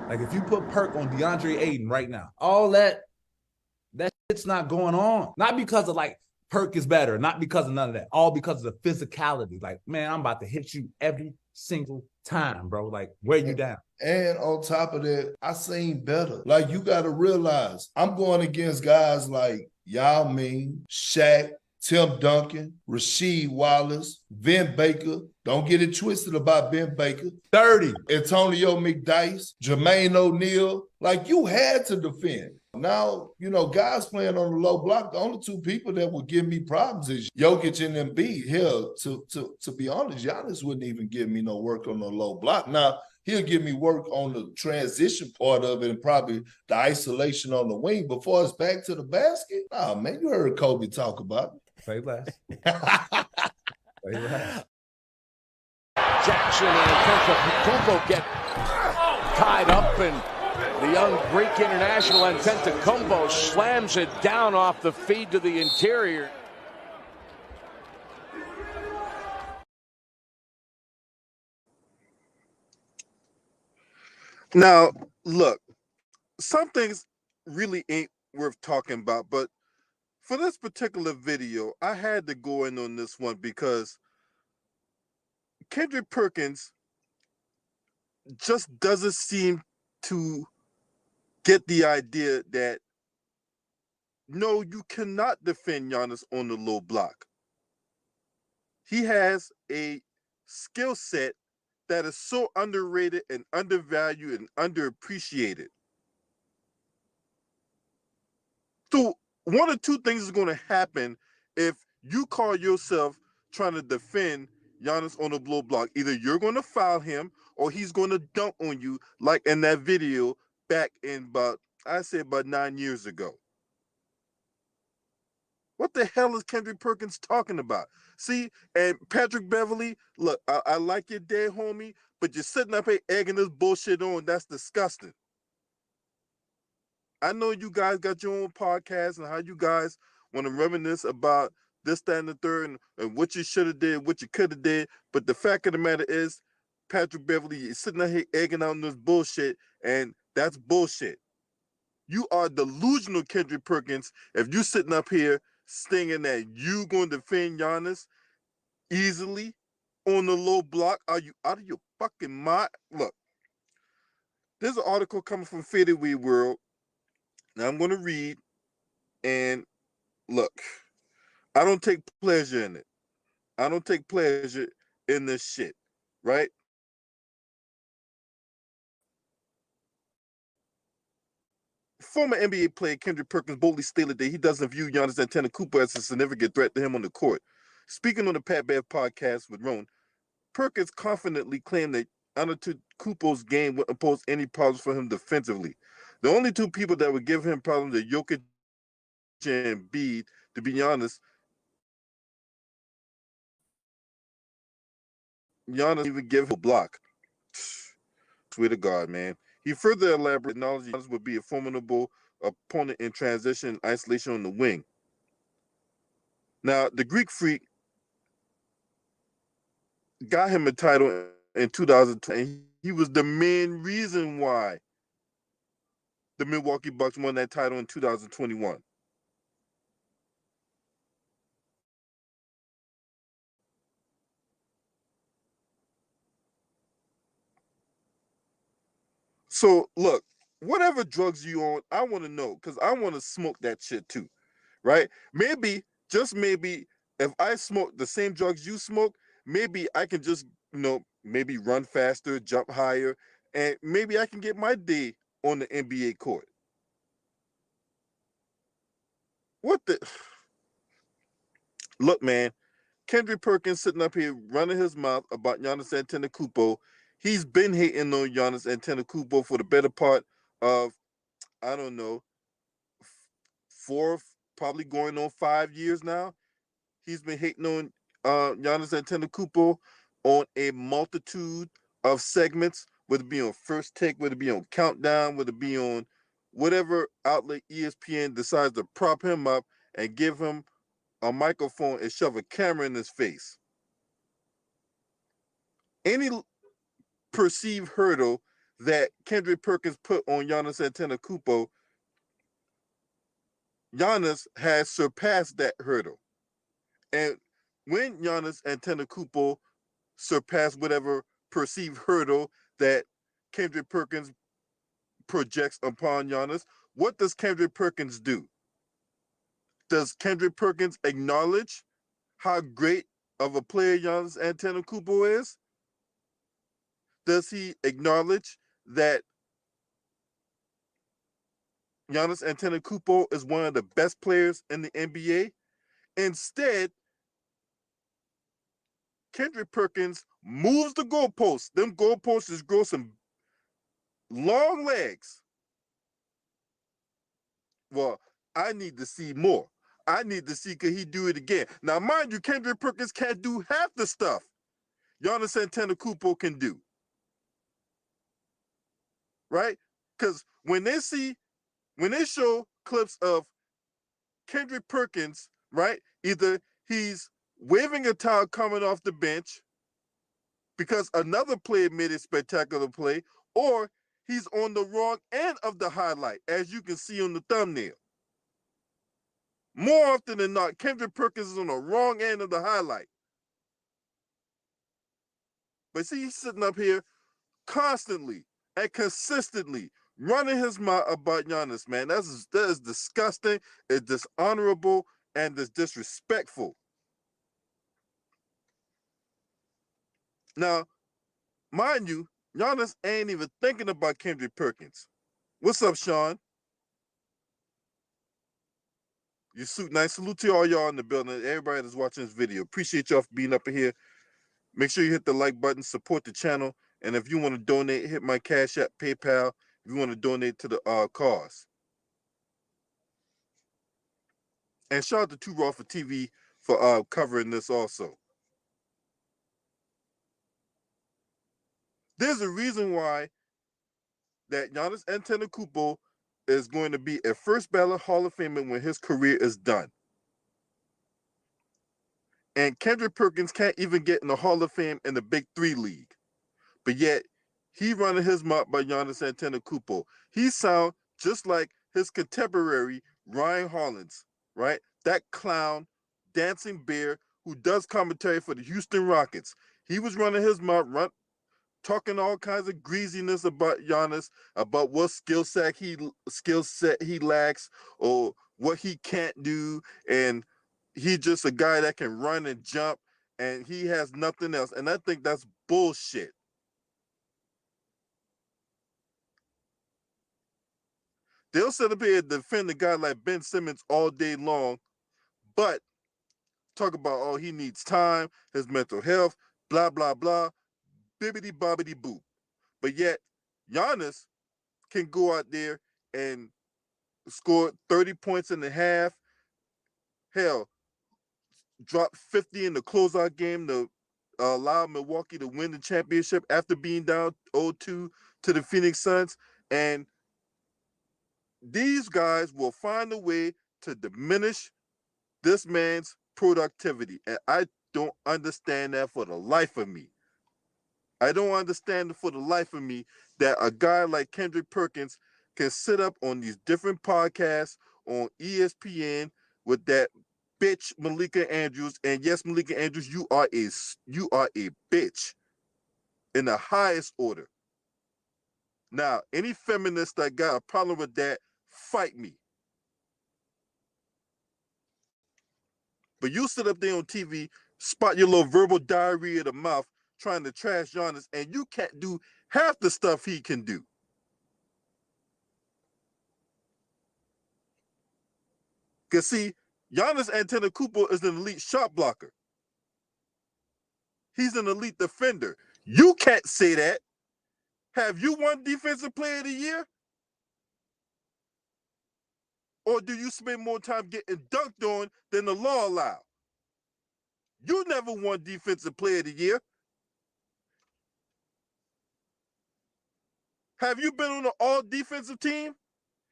Like if you put Perk on DeAndre Ayton right now, all that shit's not going on. Not because of like Perk is better, not because of none of that. All because of the physicality. Like, man, I'm about to hit you every single time, bro. Like, wear you down. And on top of that, I seen better. Like you got to realize, I'm going against guys like Yao Ming, Shaq, Tim Duncan, Rasheed Wallace, Ben Baker. Don't get it twisted about Ben Baker. 30. Antonio McDyess, Jermaine O'Neal. Like you had to defend. Now, guys playing on the low block, the only two people that would give me problems is Jokic and Embiid. Hell, to be honest, Giannis wouldn't even give me no work on the low block. Now, he'll give me work on the transition part of it and probably the isolation on the wing. Before it's back to the basket, nah, man, you heard Kobe talk about it. Say less. Say less. Jackson and Kumpo get tied up, and the young Greek international Antetokounmpo slams it down off the feed to the interior. Now, look, some things really ain't worth talking about, but for this particular video, I had to go in on this one because Kendrick Perkins just doesn't seem to get the idea that, no, you cannot defend Giannis on the low block. He has a skill set that is so underrated and undervalued and underappreciated. So one of two things is going to happen if you call yourself trying to defend Giannis on the low block. Either you're going to foul him or he's going to dunk on you, like in that video back in about 9 years ago. What the hell is Kendrick Perkins talking about? See, and Patrick Beverly, look, I like your day, homie, but you're sitting up here egging this bullshit on. That's disgusting. I know you guys got your own podcast and how you guys want to reminisce about this, that, and the third, and what you should have did, what you could have did. But the fact of the matter is, Patrick Beverly is sitting up here egging on this bullshit, and that's bullshit. You are delusional, Kendrick Perkins, if you sitting up here stinging that you going to defend Giannis easily on the low block. Are you out of your fucking mind? Look, there's an article coming from Fadeaway World. Now I'm going to read, and look, I don't take pleasure in it. I don't take pleasure in this shit, right? Former NBA player Kendrick Perkins boldly stated that he doesn't view Giannis Antetokounmpo as a significant threat to him on the court. Speaking on the Pat Bev podcast with Ron, Perkins confidently claimed that Antetokounmpo's game wouldn't pose any problems for him defensively. The only two people that would give him problems are Jokic and Embiid. To be honest, Giannis even give him a block. Swear to God, man. He further elaborated knowledge Giannis would be a formidable opponent in transition and isolation on the wing. Now, the Greek Freak got him a title in 2020. He was the main reason why the Milwaukee Bucks won that title in 2021. So, look, whatever drugs you on, I want to know, because I want to smoke that shit too, right? Maybe, just maybe, if I smoke the same drugs you smoke, maybe I can just, maybe run faster, jump higher, and maybe I can get my day on the NBA court. What the? Look, man, Kendrick Perkins sitting up here running his mouth about Giannis Antetokounmpo. He's been hating on Giannis Antetokounmpo for the better part of, I don't know, 4, probably going on 5 years now. He's been hating on Giannis Antetokounmpo on a multitude of segments, whether it be on First Take, whether it be on Countdown, whether it be on whatever outlet ESPN decides to prop him up and give him a microphone and shove a camera in his face. Any perceived hurdle that Kendrick Perkins put on Giannis Antetokounmpo, Giannis has surpassed that hurdle. And when Giannis Antetokounmpo surpassed whatever perceived hurdle that Kendrick Perkins projects upon Giannis, what does Kendrick Perkins do? Does Kendrick Perkins acknowledge how great of a player Giannis Antetokounmpo is? Does he acknowledge that Giannis Antetokounmpo is one of the best players in the NBA? Instead, Kendrick Perkins moves the goalposts. Them goalposts just grow some long legs. Well, I need to see more. I need to see could he do it again. Now, mind you, Kendrick Perkins can't do half the stuff Giannis Antetokounmpo can do. Right? Because when they show clips of Kendrick Perkins, right, either he's waving a towel coming off the bench because another player made a spectacular play, or he's on the wrong end of the highlight, as you can see on the thumbnail. More often than not, Kendrick Perkins is on the wrong end of the highlight. But see, he's sitting up here constantly and consistently running his mouth about Giannis, man. That is disgusting, it's dishonorable, and it's disrespectful. Now, mind you, Giannis ain't even thinking about Kendrick Perkins. What's up, Sean? Nice salute to all y'all in the building, everybody that's watching this video. Appreciate y'all for being up in here. Make sure you hit the like button, support the channel, and if you want to donate, hit my Cash App, PayPal, if you want to donate to the cause. And shout out to Too Raw for TV for covering this also. There's a reason why that Giannis Antetokounmpo is going to be a first ballot Hall of Famer when his career is done. And Kendrick Perkins can't even get in the Hall of Fame in the Big Three League. But yet, he running his mouth by Giannis Antetokounmpo. He sound just like his contemporary, Ryan Hollins, right? That clown, dancing bear who does commentary for the Houston Rockets. He was running his mouth, talking all kinds of greasiness about Giannis, about what skill set he lacks, or what he can't do, and he's just a guy that can run and jump, and he has nothing else. And I think that's bullshit. They'll sit up here and defend a guy like Ben Simmons all day long, but talk about, oh, he needs time, his mental health, blah, blah, blah, bibbity bobbity boop. But yet, Giannis can go out there and score 30 points in the half. Hell, drop 50 in the closeout game to allow Milwaukee to win the championship after being down 0-2 to the Phoenix Suns. And these guys will find a way to diminish this man's productivity. And I don't understand that for the life of me. I don't understand for the life of me that a guy like Kendrick Perkins can sit up on these different podcasts on ESPN with that bitch Malika Andrews. And yes, Malika Andrews, you are a bitch in the highest order. Now, any feminist that got a problem with that, fight me. But you sit up there on TV, spot your little verbal diarrhea of the mouth, trying to trash Giannis, and you can't do half the stuff he can do. Because see, Giannis Antetokounmpo is an elite shot blocker. He's an elite defender. You can't say that. Have you won Defensive Player of the Year? Or do you spend more time getting dunked on than the law allows? You never won Defensive Player of the Year. Have you been on an all-defensive team?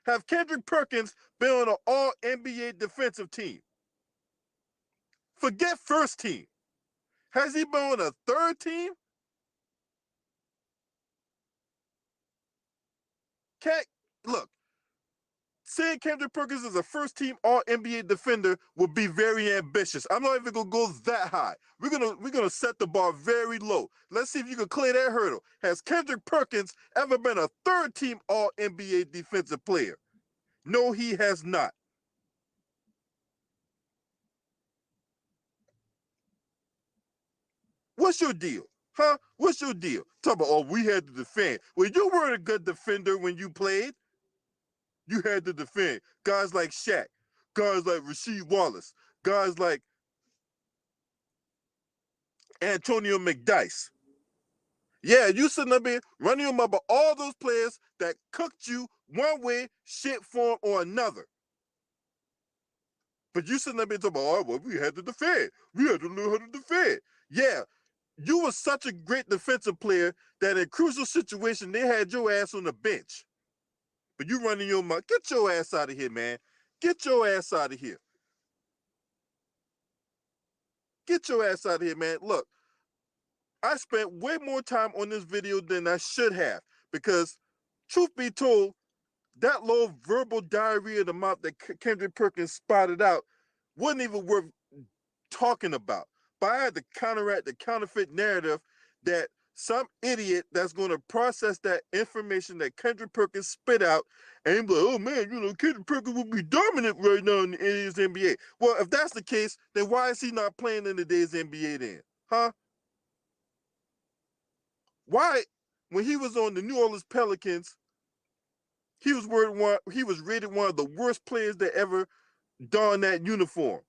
Have Kendrick Perkins been on an all-NBA defensive team? Forget first team. Has he been on a third team? Look, saying Kendrick Perkins is a first-team All-NBA defender would be very ambitious. I'm not even gonna go that high. We're gonna set the bar very low. Let's see if you can clear that hurdle. Has Kendrick Perkins ever been a third-team All-NBA defensive player? No, he has not. What's your deal? Huh? What's your deal? Talk about, oh, we had to defend. Well, you weren't a good defender when you played. You had to defend. Guys like Shaq, guys like Rasheed Wallace, guys like Antonio McDyess. Yeah, you sitting up here running them up, all those players that cooked you one way, shape, form, or another. But you sitting up here talking about, oh, well, we had to defend. We had to learn how to defend. Yeah, you were such a great defensive player that in crucial situations, they had your ass on the bench. But you running your mouth. Get your ass out of here, man. Get your ass out of here. Get your ass out of here, man. Look, I spent way more time on this video than I should have because, truth be told, that little verbal diarrhea of the mouth that Kendrick Perkins spotted out wasn't even worth talking about. But I had to counteract the counterfeit narrative that some idiot that's going to process that information that Kendrick Perkins spit out and be like, oh man, Kendrick Perkins will be dominant right now in today's NBA. Well, if that's the case, then why is he not playing in today's NBA then? Huh? Why, when he was on the New Orleans Pelicans, he was rated one of the worst players that ever donned that uniform.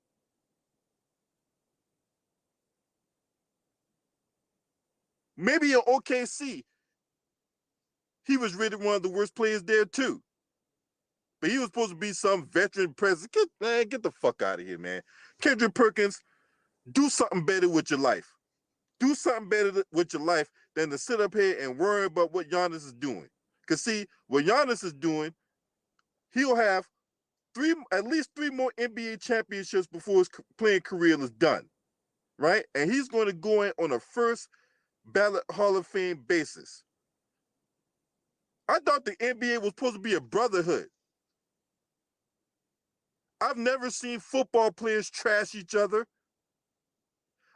Maybe in OKC, he was rated one of the worst players there too. But he was supposed to be some veteran presence. Get the fuck out of here, man. Kendrick Perkins, do something better with your life. Do something better with your life than to sit up here and worry about what Giannis is doing. Because see, what Giannis is doing, he'll have at least three more NBA championships before his playing career is done, right? And he's going to go in on a first ballot Hall of Fame basis. I thought the NBA was supposed to be a brotherhood. I've never seen football players trash each other.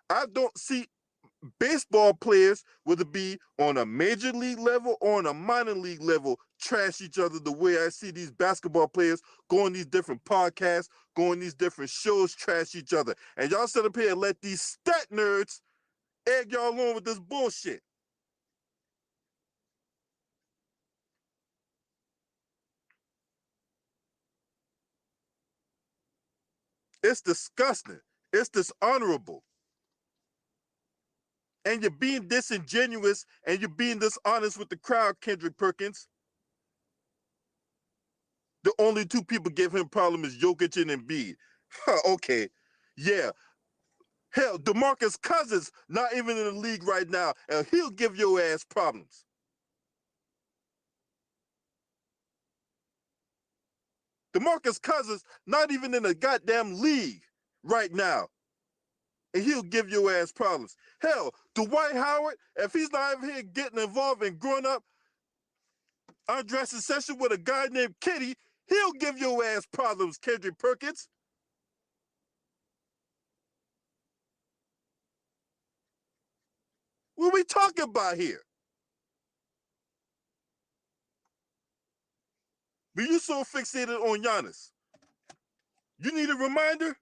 I don't see baseball players, whether it be on a major league level or on a minor league level, trash each other the way I see these basketball players go on these different podcasts, go on these different shows, trash each other. And y'all sit up here and let these stat nerds egg y'all on with this bullshit. It's disgusting. It's dishonorable. And you're being disingenuous and you're being dishonest with the crowd, Kendrick Perkins. The only two people give him problem is Jokic and Embiid. Okay, yeah. Hell, DeMarcus Cousins not even in the league right now, and he'll give your ass problems. DeMarcus Cousins not even in the goddamn league right now, and he'll give your ass problems. Hell, Dwight Howard, if he's not even here getting involved in growing up undressing session with a guy named Kitty, he'll give your ass problems, Kendrick Perkins. What are we talking about here? But you so fixated on Giannis. You need a reminder?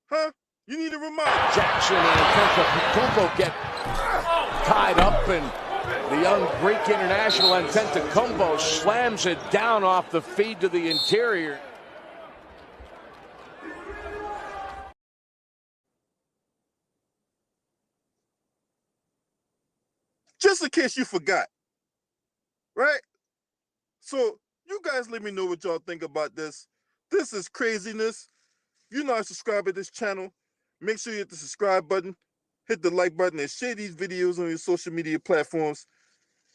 Huh? You need a reminder. Jackson and Kumpo get tied up, and the young Greek international Antetokounmpo slams it down off the feed to the interior. Just in case you forgot, right? So you guys let me know what y'all think about this. This is craziness. If you're not subscribed to this channel, make sure you hit the subscribe button, hit the like button, and share these videos on your social media platforms.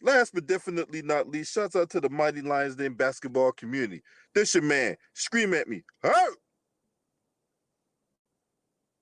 Last but definitely not least, shouts out to the Mighty Lions Den basketball community. This your man. Scream at me. Hey!